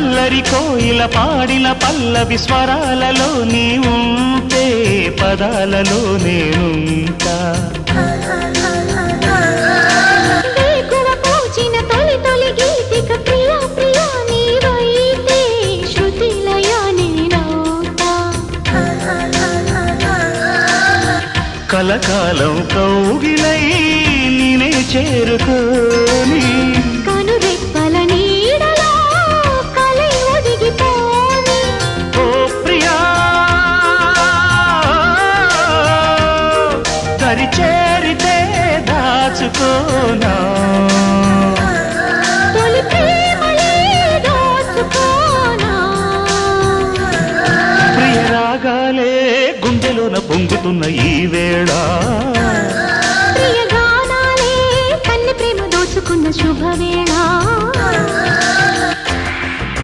అల్లరి కోయిల పాడిన పల్లవి స్వరాలలో నీ ఉంటే పదాలలో నేనుంటా కలకాలం కౌగిలై నేనే చేరుకోని కనురెప్పల నీడలో కలై ఒదిగిపోని ఓ ప్రియా దరి చేరితే దాచుకోనా తొలి ప్రేమలే దోచుకోనా ప్రియ రాగాలే గుండెలోన పొంగుతున్న ఈ వేళ ప్రియ గానాలే కన్నె ప్రేమ దోచుకున్న శుభవే